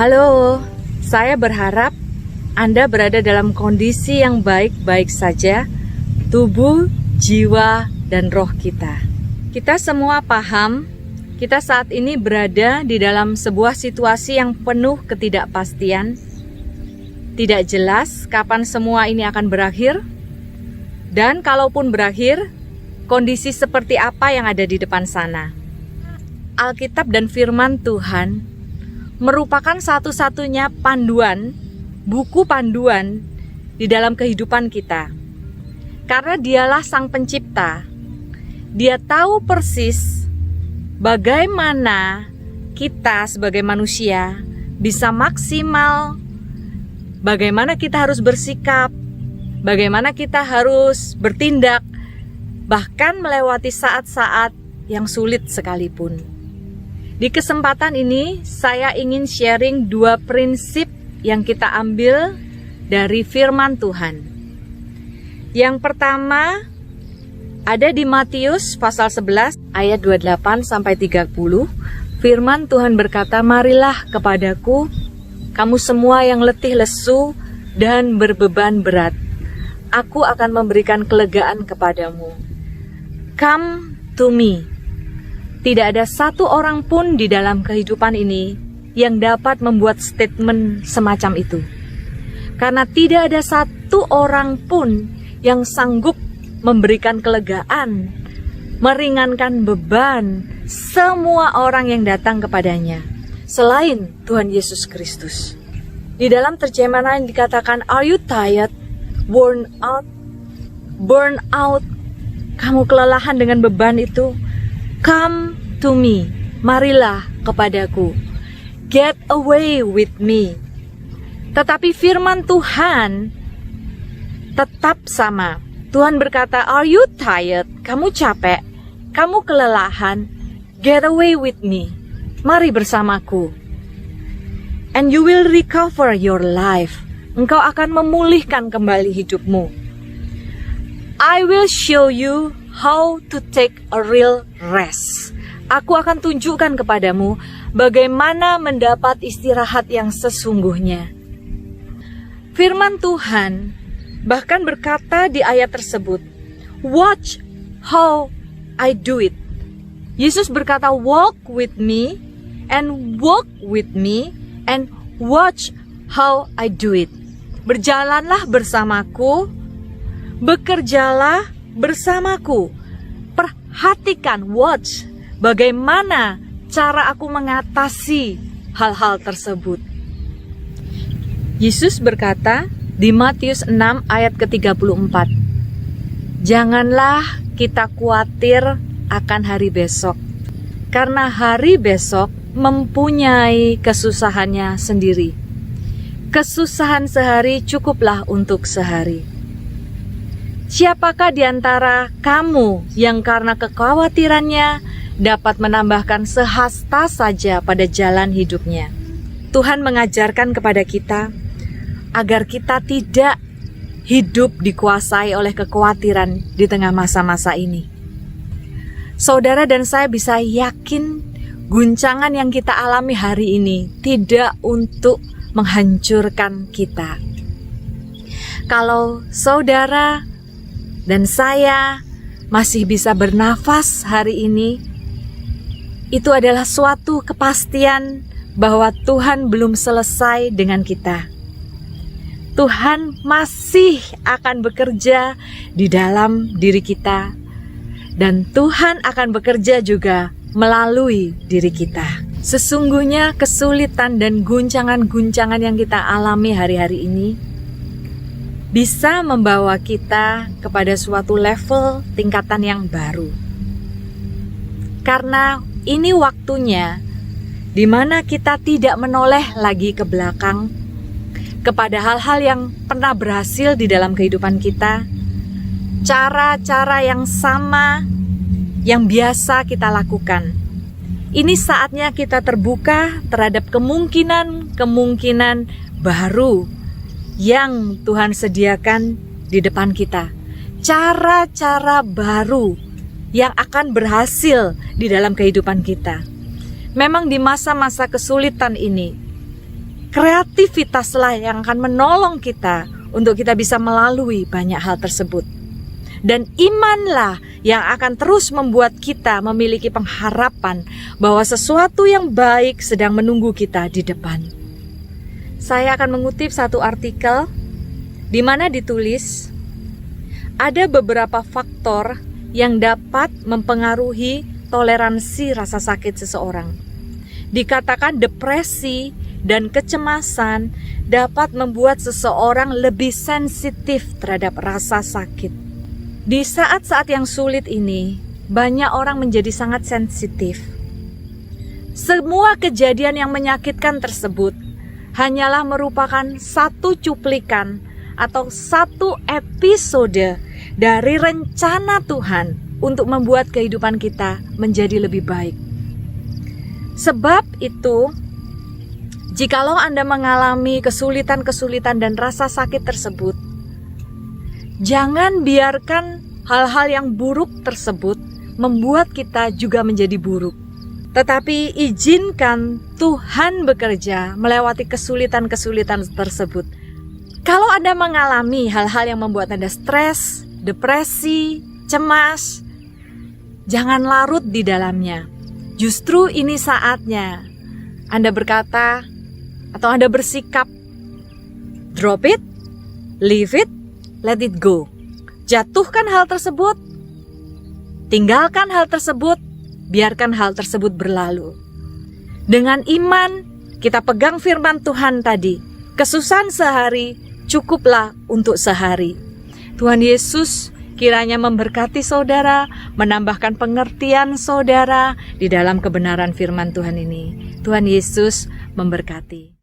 Halo, saya berharap Anda berada dalam kondisi yang baik-baik saja, tubuh, jiwa, dan roh kita. Kita semua paham, kita saat ini berada di dalam sebuah situasi yang penuh ketidakpastian. Tidak jelas kapan semua ini akan berakhir, dan kalaupun berakhir, kondisi seperti apa yang ada di depan sana. Alkitab dan firman Tuhan merupakan satu-satunya panduan, buku panduan di dalam kehidupan kita. Karena dialah sang pencipta. Dia tahu persis bagaimana kita sebagai manusia bisa maksimal, bagaimana kita harus bersikap, bagaimana kita harus bertindak, bahkan melewati saat-saat yang sulit sekalipun. Di kesempatan ini, saya ingin sharing 2 prinsip yang kita ambil dari firman Tuhan. Yang pertama, ada di Matius pasal 11 ayat 28-30. Firman Tuhan berkata, "Marilah kepadaku, kamu semua yang letih lesu dan berbeban berat. Aku akan memberikan kelegaan kepadamu. Come to me." Tidak ada satu orang pun di dalam kehidupan ini yang dapat membuat statement semacam itu. Karena tidak ada satu orang pun yang sanggup memberikan kelegaan, meringankan beban semua orang yang datang kepadanya, selain Tuhan Yesus Kristus. Di dalam terjemahan dikatakan, "Are you tired? Worn out? Burn out? Kamu kelelahan dengan beban itu? Come to me, marilah kepadaku. Get away with me." Tetapi firman Tuhan tetap sama. Tuhan berkata, "Are you tired? Kamu capek? Kamu kelelahan? Get away with me. Mari bersamaku. And you will recover your life." Engkau akan memulihkan kembali hidupmu. I will show you how to take a real rest. Aku akan tunjukkan kepadamu bagaimana mendapat istirahat yang sesungguhnya. Firman Tuhan bahkan berkata di ayat tersebut, "Watch how I do it." Yesus berkata, "Walk with me and walk with me and watch how I do it." Berjalanlah bersamaku, bekerjalah bersamaku. Perhatikan, watch, bagaimana cara aku mengatasi hal-hal tersebut. Yesus berkata di Matius 6 ayat ke-34, "Janganlah kita khawatir akan hari besok, karena hari besok mempunyai kesusahannya sendiri. Kesusahan sehari cukuplah untuk sehari." Siapakah di antara kamu yang karena kekhawatirannya dapat menambahkan sehasta saja pada jalan hidupnya? Tuhan mengajarkan kepada kita agar kita tidak hidup dikuasai oleh kekhawatiran di tengah masa-masa ini. Saudara dan saya bisa yakin guncangan yang kita alami hari ini tidak untuk menghancurkan kita. Kalau saudara dan saya masih bisa bernafas hari ini, itu adalah suatu kepastian bahwa Tuhan belum selesai dengan kita. Tuhan masih akan bekerja di dalam diri kita, dan Tuhan akan bekerja juga melalui diri kita. Sesungguhnya kesulitan dan guncangan-guncangan yang kita alami hari-hari ini bisa membawa kita kepada suatu level tingkatan yang baru. Karena ini waktunya di mana kita tidak menoleh lagi ke belakang kepada hal-hal yang pernah berhasil di dalam kehidupan kita, cara-cara yang sama yang biasa kita lakukan. Ini saatnya kita terbuka terhadap kemungkinan baru yang Tuhan sediakan di depan kita. Cara-cara baru yang akan berhasil di dalam kehidupan kita. Memang di masa-masa kesulitan ini, kreativitaslah yang akan menolong kita untuk kita bisa melalui banyak hal tersebut. Dan imanlah yang akan terus membuat kita memiliki pengharapan bahwa sesuatu yang baik sedang menunggu kita di depan. Saya akan mengutip satu artikel di mana ditulis, ada beberapa faktor yang dapat mempengaruhi toleransi rasa sakit seseorang. Dikatakan depresi dan kecemasan dapat membuat seseorang lebih sensitif terhadap rasa sakit. Di saat-saat yang sulit ini, banyak orang menjadi sangat sensitif. Semua kejadian yang menyakitkan tersebut hanyalah merupakan satu cuplikan atau satu episode dari rencana Tuhan untuk membuat kehidupan kita menjadi lebih baik. Sebab itu, jikalau Anda mengalami kesulitan-kesulitan dan rasa sakit tersebut, jangan biarkan hal-hal yang buruk tersebut membuat kita juga menjadi buruk. Tetapi izinkan Tuhan bekerja melewati kesulitan-kesulitan tersebut. Kalau Anda mengalami hal-hal yang membuat Anda stres, depresi, cemas, jangan larut di dalamnya. Justru ini saatnya Anda berkata atau Anda bersikap, drop it, leave it, let it go. Jatuhkan hal tersebut, tinggalkan hal tersebut, biarkan hal tersebut berlalu. Dengan iman, kita pegang firman Tuhan tadi. Kesusahan sehari cukuplah untuk sehari. Tuhan Yesus kiranya memberkati saudara, menambahkan pengertian saudara di dalam kebenaran firman Tuhan ini. Tuhan Yesus memberkati.